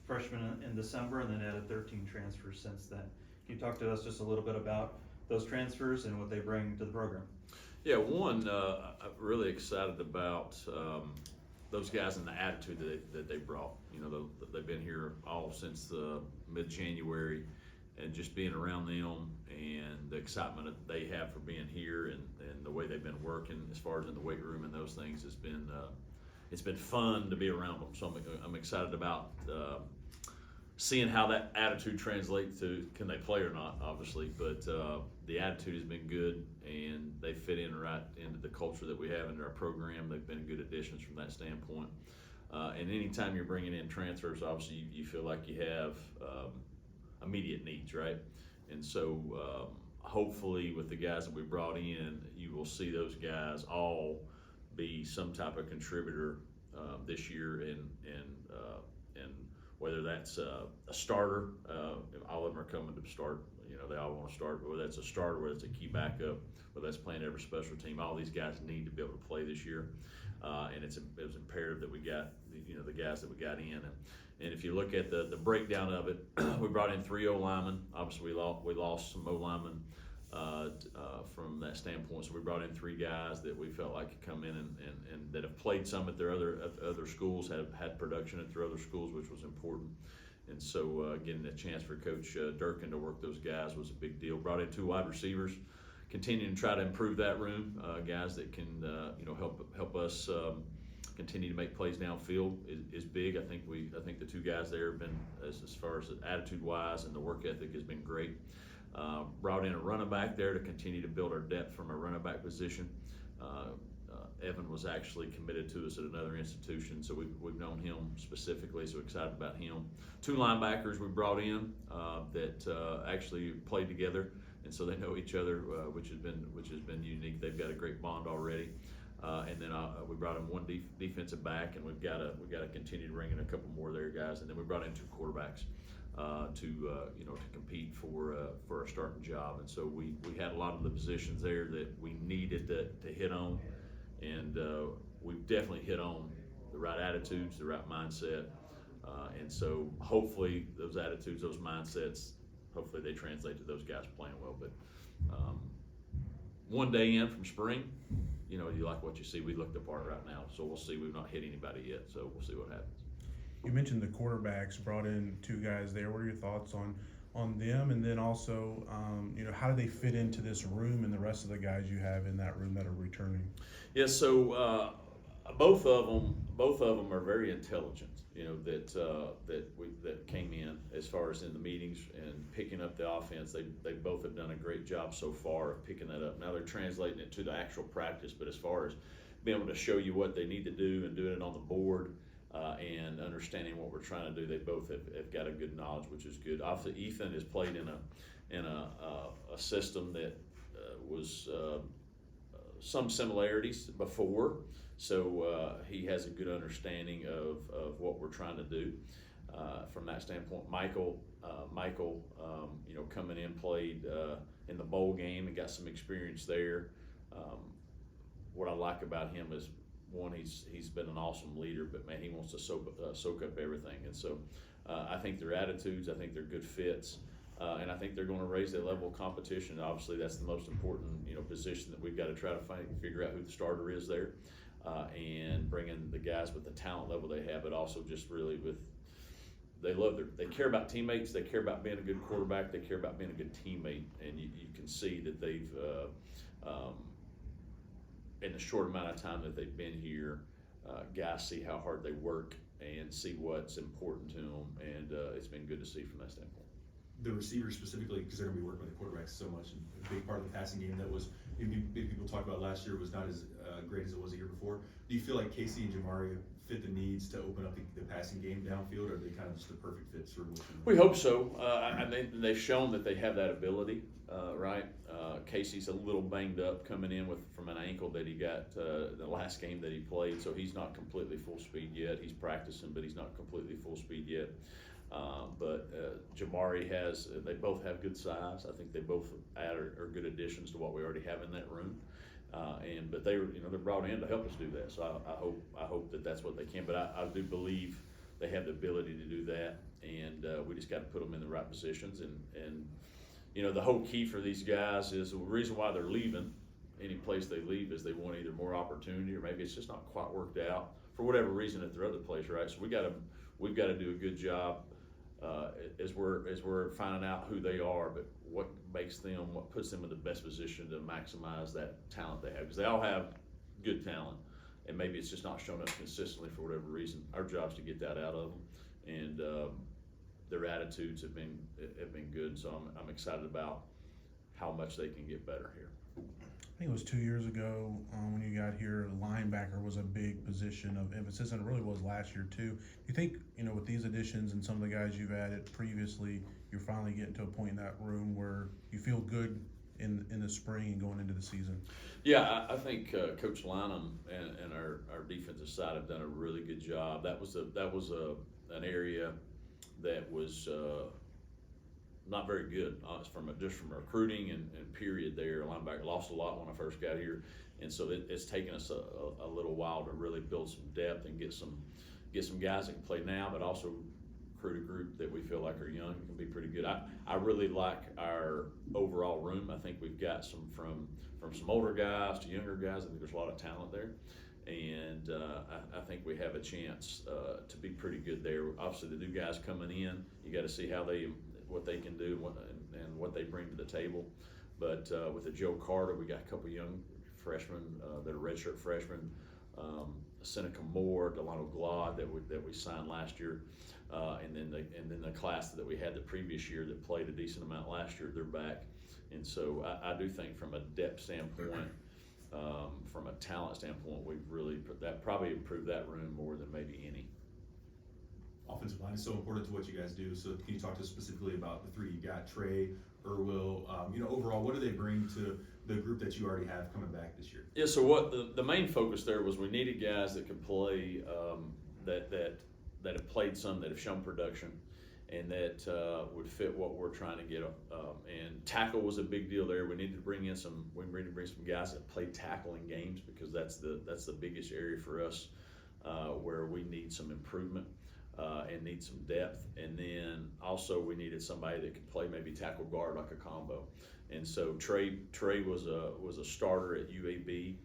freshmen in December, and then added 13 transfers since then. Can you talk to us just a little bit about those transfers and what they bring to the program? Yeah, I'm really excited about those guys and the attitude that they brought. You know, they've been here all since mid-January, and just being around them and the excitement that they have for being here and the way they've been working as far as in the weight room and those things has been it's been fun to be around them. So I'm excited about seeing how that attitude translates to can they play or not, obviously. But the attitude has been good, and they fit in right into the culture that we have in our program. They've been good additions from that standpoint. And anytime you're bringing in transfers, obviously you feel like you have immediate needs, right? And so hopefully with the guys that we brought in, you will see those guys all be some type of contributor this year, and whether that's a starter, all of them are coming to start. You know, they all want to start, but whether that's a starter, whether it's a key backup, whether that's playing every special team, all these guys need to be able to play this year, and it was imperative that we got the guys that we got in. And if you look at the breakdown of it, we brought in 3 O linemen. Obviously, we lost some O linemen from that standpoint. So we brought in 3 guys that we felt like could come in and that have played some at their other schools, have had production at their other schools, which was important. And so getting a chance for Coach Durkin to work those guys was a big deal. Brought in 2 wide receivers, continuing to try to improve that room. Guys that can help us continue to make plays downfield is big. I think the 2 guys there have been, as far as attitude wise and the work ethic, has been great. Brought in a running back there to continue to build our depth from a running back position. Evan was actually committed to us at another institution, so we've known him specifically, so excited about him. 2 linebackers we brought in that actually played together, and so they know each other, which has been unique. They've got a great bond already. And then we brought in 1 defensive back, and we've got to continue to bring in a couple more there, guys. And then we brought in 2 quarterbacks to compete for a starting job. And so we had a lot of the positions there that we needed to hit on, and we've definitely hit on the right attitudes, the right mindset. And so hopefully those attitudes, those mindsets, hopefully they translate to those guys playing well. But 1 day in from spring, you like what you see. We look the part right now, so we'll see. We've not hit anybody yet, so we'll see what happens. You mentioned the quarterbacks, brought in 2 guys there. What are your thoughts on them? And then also, how do they fit into this room and the rest of the guys you have in that room that are returning? Yeah, so both of them are very intelligent. That came in as far as in the meetings and picking up the offense. They both have done a great job so far of picking that up. Now they're translating it to the actual practice, but as far as being able to show you what they need to do and doing it on the board and understanding what we're trying to do, they both have got a good knowledge, which is good. Obviously, Ethan has played in a system that was some similarities before. So he has a good understanding of what we're trying to do from that standpoint. Michael, coming in, played in the bowl game and got some experience there. What I like about him is, one, he's been an awesome leader, but man, he wants to soak up everything. And so I think their attitudes, I think they're good fits. And I think they're going to raise their level of competition. Obviously, that's the most important, position that we've got to try to figure out who the starter is there, and bring in the guys with the talent level they have, but also just really they care about teammates. They care about being a good quarterback. They care about being a good teammate, and you can see that they've in the short amount of time that they've been here, guys see how hard they work and see what's important to them, and it's been good to see from that standpoint. The receivers specifically, because they're going to be working with the quarterbacks so much, and a big part of the passing game that was maybe people talk about last year was not as great as it was the year before. Do you feel like Casey and Jamey fit the needs to open up the passing game downfield, or are they kind of just the perfect fits for what you want? We hope so. I mean, they've shown that they have that ability, right? Casey's a little banged up coming in from an ankle that he got the last game that he played, so he's not completely full speed yet. He's practicing, but he's not completely full speed yet. But Jamey they both have good size. I think they both are good additions to what we already have in that room. But they're brought in to help us do that. So I hope that that's what they can. But I do believe they have the ability to do that, and we just got to put them in the right positions. And you know, the whole key for these guys is the reason why they're leaving any place they leave is they want either more opportunity or maybe it's just not quite worked out for whatever reason at their other place, right? So we've got to do a good job as we're finding out who they are, but what puts them in the best position to maximize that talent they have, because they all have good talent, and maybe it's just not showing up consistently for whatever reason. Our job's to get that out of them, and their attitudes have been good. So I'm excited about how much they can get better here. I think it was 2 years ago when you got here, linebacker was a big position of emphasis, and it really was last year too. You think, you know, with these additions and some of the guys you've added previously, you're finally getting to a point in that room where you feel good in the spring and going into the season? Yeah, I think Coach Lynham and our defensive side have done a really good job. That was an area that was not very good from recruiting and period there. Linebacker lost a lot when I first got here, and so it's taken us a little while to really build some depth and get some guys that can play now, but also recruit a group that we feel like are young and can be pretty good. I really like our overall room. I think we've got some from some older guys to younger guys. I think there's a lot of talent there, and I think we have a chance to be pretty good there. Obviously, the new guys coming in, you got to see what they can do and what they bring to the table. But with the Joe Carter, we got a couple young freshmen that are redshirt freshmen, Seneca Moore, Delano Glod that we signed last year, and then the class that we had the previous year that played a decent amount last year, they're back. And so I do think from a depth standpoint, from a talent standpoint, we've really probably improved that room more than maybe any. Offensive line is so important to what you guys do. So can you talk to us specifically about the three you got, Trey, Irwell, overall, what do they bring to the group that you already have coming back this year? Yeah, so what the main focus there was, we needed guys that could play, that have played some, that have shown production, and that would fit what we're trying to get. And tackle was a big deal there. We needed to bring some guys that play tackle in games, because that's the biggest area for us where we need some improvement. And need some depth, and then also we needed somebody that could play maybe tackle guard like a combo, and so Trey was a starter at UAB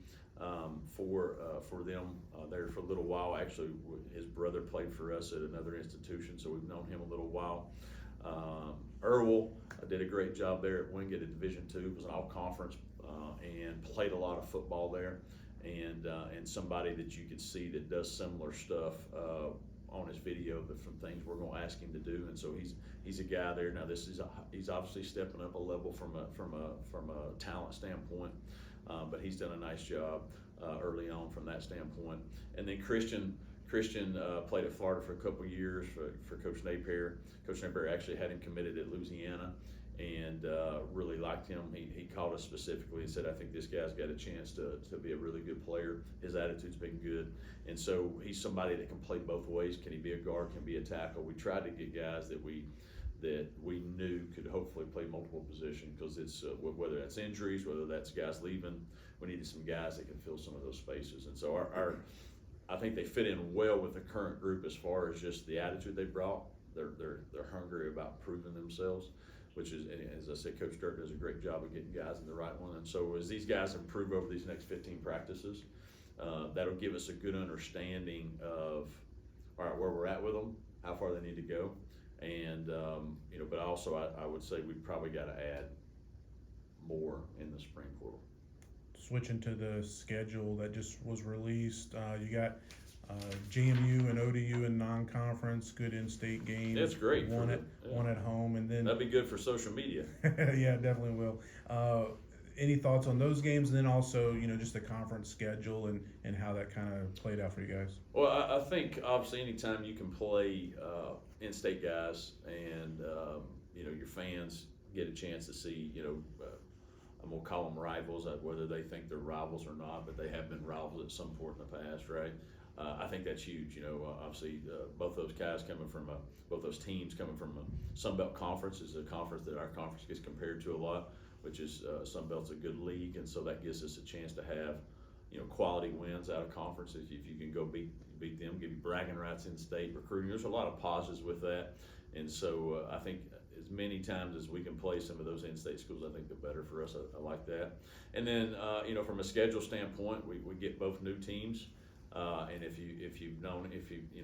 for them there for a little while. Actually, his brother played for us at another institution, so we've known him a little while. Irwell did a great job there at Wingate at Division II, was an all-conference and played a lot of football there, and somebody that you could see that does similar stuff on his video, but from things we're going to ask him to do, and so he's a guy there. Now he's obviously stepping up a level from a talent standpoint, but he's done a nice job early on from that standpoint. And then Christian played at Florida for a couple of years for Coach Napier. Coach Napier actually had him committed at Louisiana, and really liked him. He called us specifically and said, I think this guy's got a chance to be a really good player. His attitude's been good. And so he's somebody that can play both ways. Can he be a guard, can be a tackle? We tried to get guys that we knew could hopefully play multiple positions, because it's whether that's injuries, whether that's guys leaving, we needed some guys that can fill some of those spaces. And so I think they fit in well with the current group as far as just the attitude they brought. They're hungry about proving themselves, which is, as I said, Coach Dirk does a great job of getting guys in the right one. And so as these guys improve over these next 15 practices, that'll give us a good understanding of, all right, where we're at with them, how far they need to go. And, but also I would say we've probably got to add more in the spring portal. Switching to the schedule that just was released, you got JMU and ODU in non-conference, good in-state games. That's great. One at home, and then that'd be good for social media. Yeah, definitely will. Any thoughts on those games, and then also, just the conference schedule and how that kind of played out for you guys? Well, I think obviously anytime you can play in-state guys, and your fans get a chance to see, I'm gonna call them rivals, whether they think they're rivals or not, but they have been rivals at some point in the past, right? I think that's huge. Obviously, both those teams coming from a Sun Belt conference is a conference that our conference gets compared to a lot, which is Sun Belt's a good league, and so that gives us a chance to have, quality wins out of conferences. If you can go beat beat them, give you bragging rights in state recruiting. There's a lot of positives with that. And so I think as many times as we can play some of those in-state schools, I think the better for us. I like that. And then, from a schedule standpoint, we get both new teams. And if you've known,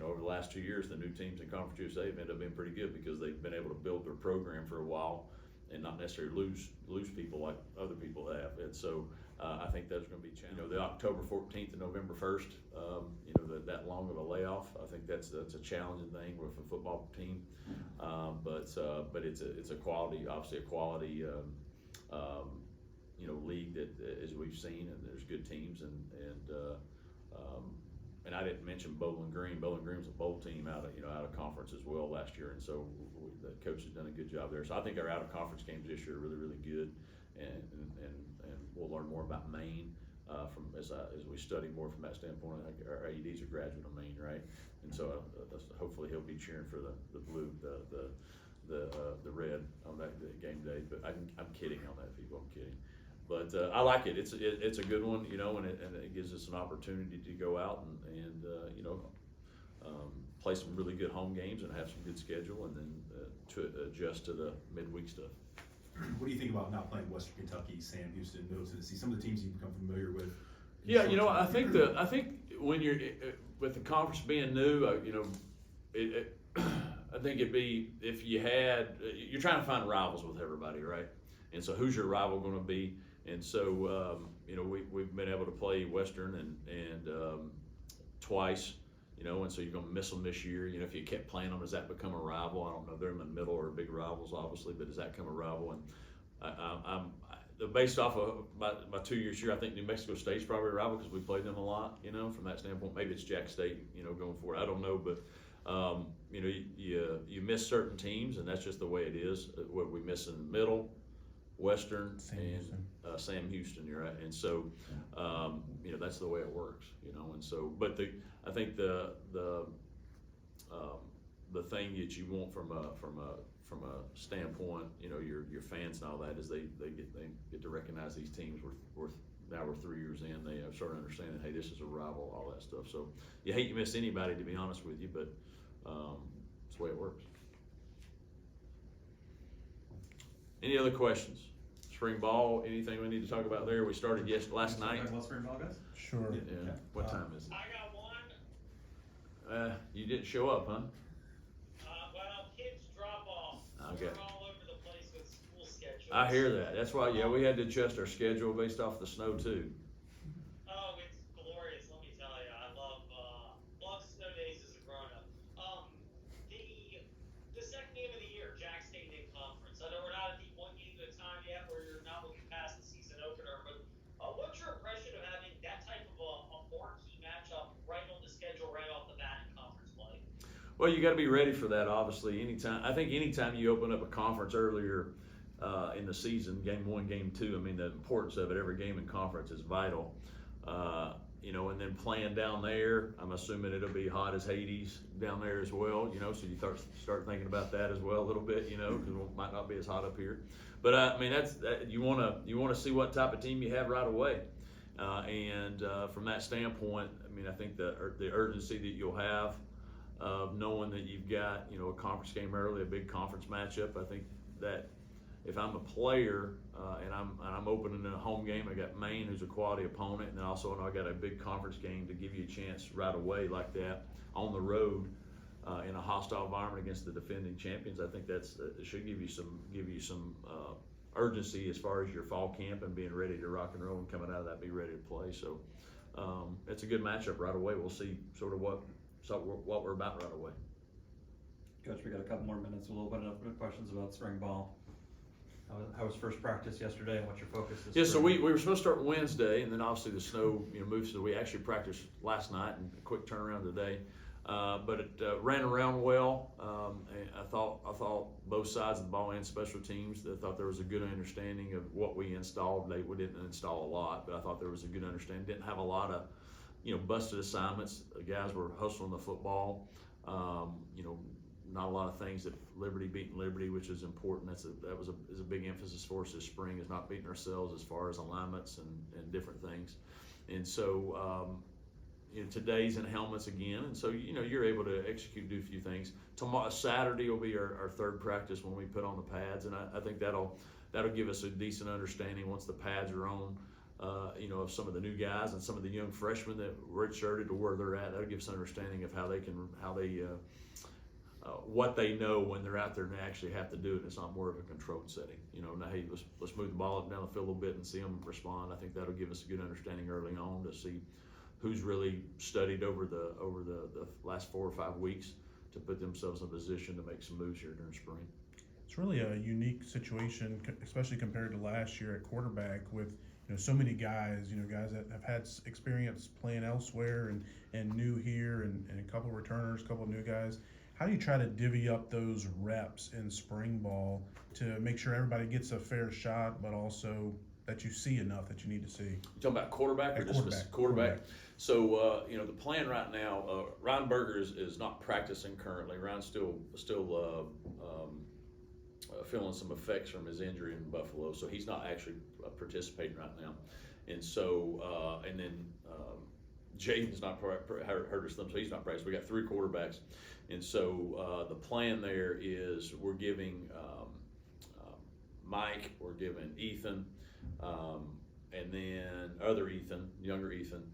over the last 2 years, the new teams in Conference USA have ended up being pretty good because they've been able to build their program for a while and not necessarily lose people like other people have. And so I think that's going to be challenging. The October 14th and November 1st, that long of a layoff, I think that's a challenging thing with a football team. But it's a quality, obviously a quality, league that, as we've seen, and there's good teams and I didn't mention Bowling Green. Bowling Green was a bowl team out of conference as well last year, and so the coach has done a good job there. So I think our out of conference games this year are really, really good, and we'll learn more about Maine as we study more from that standpoint. I think our AED's a graduate of Maine, right? And so hopefully he'll be cheering for the blue, the red on that game day. But I'm kidding on that, people. I'm kidding. But I like it. It's a good one, and it gives us an opportunity to go out and play some really good home games and have some good schedule, and then to adjust to the midweek stuff. What do you think about not playing Western Kentucky, Sam Houston, Middle Tennessee, some of the teams you've become familiar with? Yeah, I think when you're with the conference being new, I think it'd be if you're trying to find rivals with everybody, right? And so who's your rival going to be? And so we've been able to play Western and twice, and so you're going to miss them this year. If you kept playing them, does that become a rival? I don't know. They're in the middle or big rivals, obviously, but does that become a rival? And I'm based off of my 2 years here, I think New Mexico State's probably a rival because we played them a lot. From that standpoint, maybe it's Jack State, going forward. I don't know, but you miss certain teams, and that's just the way it is. What we miss in the middle. Western and Sam Houston, you're right, and so that's the way it works, and so. But I think the thing that you want from a standpoint, your fans and all that is they get to recognize these teams. Now we're 3 years in. They have started understanding, hey, this is a rival, all that stuff. So you hate you miss anybody, to be honest with you, but it's the way it works. Any other questions? Spring ball, anything we need to talk about there? We started last night. Talk about spring ball, guys? Sure. Yeah. What time is it? I got one. You didn't show up, huh? Well, kids drop off. Okay. We're all over the place with school schedules. I hear that. That's why, we had to adjust our schedule based off the snow too. Oh, it's glorious. Let me tell you, I love snow days as a grown-up. The second game of the year, Jack State in conference. I know we're not at the one game at a time yet, where you're not looking past the season opener, but what's your impression of having that type of a marquee matchup right on the schedule, right off the bat in conference play? Well, you got to be ready for that, obviously. Anytime you open up a conference earlier in the season, game 1, game 2, the importance of it, every game in conference is vital. And then playing down there, I'm assuming it'll be hot as Hades down there as well, so you start thinking about that as well a little bit, because it might not be as hot up here. But you want to see what type of team you have right away. And from that standpoint, I think the urgency that you'll have of knowing that you've got, a conference game early, a big conference matchup. I think that if I'm a player and I'm opening in a home game, I got Maine, who's a quality opponent, and then also I got a big conference game to give you a chance right away like that on the road in a hostile environment against the defending champions. I think it should give you some urgency as far as your fall camp and being ready to rock and roll and coming out of that, be ready to play. So it's a good matchup right away. We'll see sort of what we're about right away. Coach, we got a couple more minutes. We'll open it up for questions about spring ball. How was first practice yesterday, and what's your focus this Yeah, so spring? we were supposed to start Wednesday, and then obviously the snow moved, so we actually practiced last night and a quick turnaround today. But it ran around well. And I thought both sides of the ball and special teams, I thought there was a good understanding of what we installed. We didn't install a lot, but I thought there was a good understanding. Didn't have a lot of busted assignments. The guys were hustling the football. Not a lot of things that beating Liberty, which is important. That was a big emphasis for us this spring, is not beating ourselves as far as alignments and different things. And so today's in helmets again, and so you're able to execute, do a few things. Tomorrow, Saturday will be our third practice when we put on the pads, and I think that'll give us a decent understanding once the pads are on. Of some of the new guys and some of the young freshmen that redshirted to where they're at. That'll give us an understanding of what they know when they're out there and they actually have to do it. It's not more of a controlled setting. Now, hey, let's move the ball up and down the field a little bit and see them respond. I think that'll give us a good understanding early on to see who's really studied over the last 4 or 5 weeks to put themselves in a position to make some moves here during spring. It's really a unique situation, especially compared to last year at quarterback with so many guys, guys that have had experience playing elsewhere and new here and a couple of returners, a couple of new guys. How do you try to divvy up those reps in spring ball to make sure everybody gets a fair shot, but also that you see enough that you need to see? You talking about quarterback or just quarterback? So, the plan right now, Ryan Berger is not practicing currently. Ryan's still feeling some effects from his injury in Buffalo, so he's not actually participating right now. And so, and then Jaden's not hurt his thumb, so he's not practicing. We got 3 quarterbacks, and so the plan there is we're giving Mike, we're giving Ethan, and then other Ethan, younger Ethan.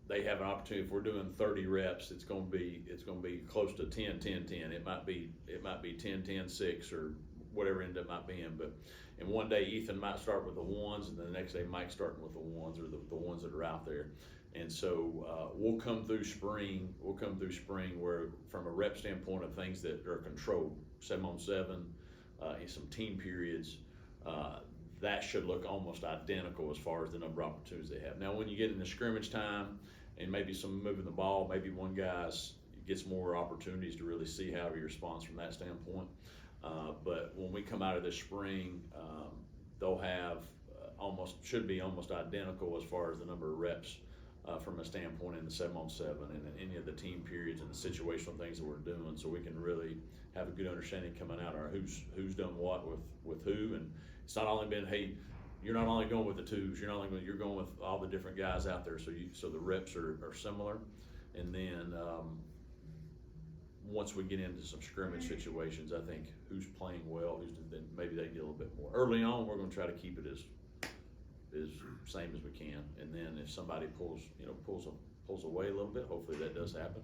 They have an opportunity. If we're doing 30 reps, it's going to be close to 10, 10, 10. It might be 10, 10, 6 or whatever end up might being. But and one day Ethan might start with the ones, and then the next day Mike's starting with the ones or the ones that are out there. And so we'll come through spring. Where from a rep standpoint of things that are controlled, 7-on-7, in some team periods. That should look almost identical as far as the number of opportunities they have. Now, when you get into scrimmage time and maybe some moving the ball, maybe one guy's gets more opportunities to really see how he responds from that standpoint. But when we come out of this spring, they'll have should be almost identical as far as the number of reps from a standpoint in the 7-on-7 and in any of the team periods and the situational things that we're doing, so we can really have a good understanding coming out of who's done what with who. And it's not only been, hey, you're not only going with the twos, you're going with all the different guys out there, so the reps are similar. And then once we get into some scrimmage situations, I think who's playing well, then maybe they get a little bit more. Early on, we're going to try to keep it as same as we can, and then if somebody pulls away a little bit, hopefully that does happen.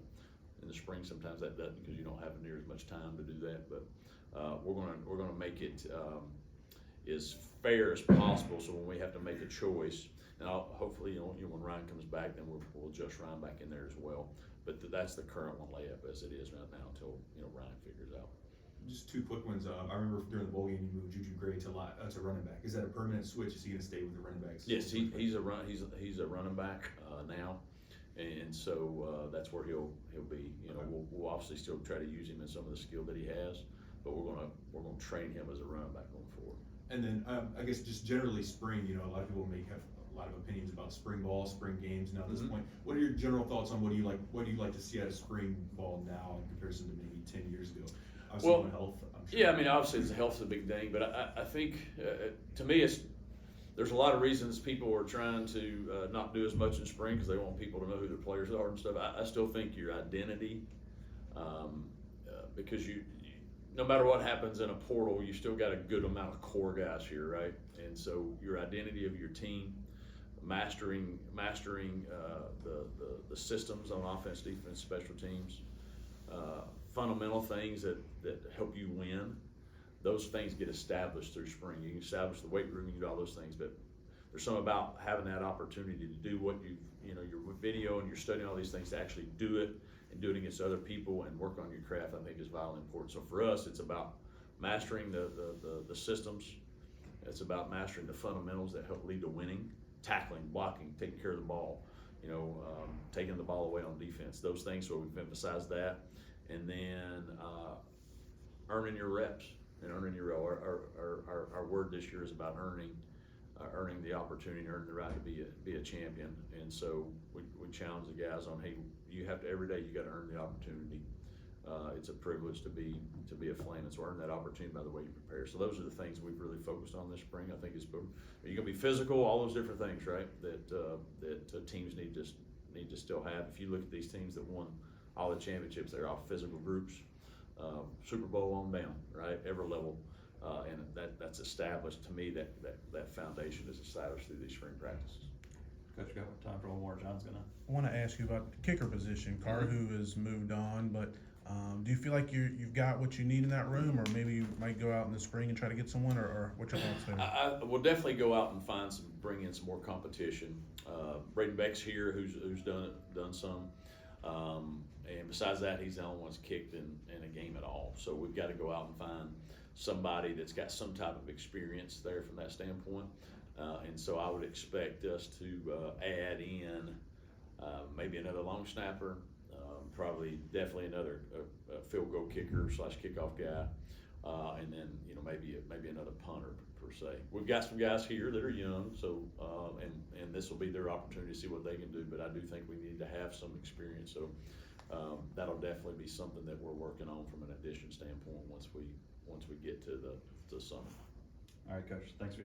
In the spring, sometimes that doesn't because you don't have near as much time to do that. But we're gonna make it as fair as possible. So when we have to make a choice, and hopefully when Ryan comes back, then we'll adjust Ryan back in there as well. But that's the current one layup as it is right now until Ryan figures out. Just 2 quick ones. I remember during the bowl game you moved Juju Gray to running back. Is that a permanent switch? Is he going to stay with the running backs? Yes, he's a running back now, and so that's where he'll be. We'll obviously still try to use him in some of the skill that he has, but we're gonna train him as a running back going forward. And then I guess just generally spring. A lot of people may have a lot of opinions about spring ball, spring games. Now at this point, what are your general thoughts on what do you like to see out of spring ball now in comparison to maybe 10 years ago? Obviously, health. I'm sure. Yeah, I mean, obviously, health's a big thing, but I think to me, there's a lot of reasons people are trying to not do as much in spring because they want people to know who their players are and stuff. I still think your identity, because you no matter what happens in a portal, you still got a good amount of core guys here, right? And so your identity of your team, mastering the systems on offense, defense, special teams. Fundamental things that help you win, those things get established through spring. You can establish the weight room, you can do all those things, but there's something about having that opportunity to do what your video and you're studying all these things to actually do it and do it against other people and work on your craft, I think is vitally important. So for us, it's about mastering the systems. It's about mastering the fundamentals that help lead to winning, tackling, blocking, taking care of the ball, taking the ball away on defense, those things. So we've emphasized that. And then earning your reps and earning your our word this year is about earning the opportunity and earning the right to be a champion. And so we challenge the guys on, hey, you have to every day you got to earn the opportunity. It's a privilege to be a Flame, and so earn that opportunity by the way you prepare. So those are the things we've really focused on this spring. I think are you gonna be physical, all those different things, right? That teams need need to still have. If you look at these teams that won all the championships, they're all physical groups, Super Bowl on down, right? Every level, and that's established to me. That foundation is established through these spring practices. Coach, we got time for one more. John's gonna. I want to ask you about the kicker position. Carhu has moved on, but do you feel like you've got what you need in that room, or maybe you might go out in the spring and try to get someone, or what's your thoughts there? I will definitely go out and bring in some more competition. Braden Beck's here, who's done some, and besides that, he's the only one that's kicked in a game at all. So we've got to go out and find somebody that's got some type of experience there from that standpoint. And so I would expect us to add in maybe another long snapper, probably definitely another field goal kicker / kickoff guy, and then maybe another punter per se. We've got some guys here that are young, so and this will be their opportunity to see what they can do. But I do think we need to have some experience, so that'll definitely be something that we're working on from an addition standpoint once we get to the summer. All right, Coach. Thanks for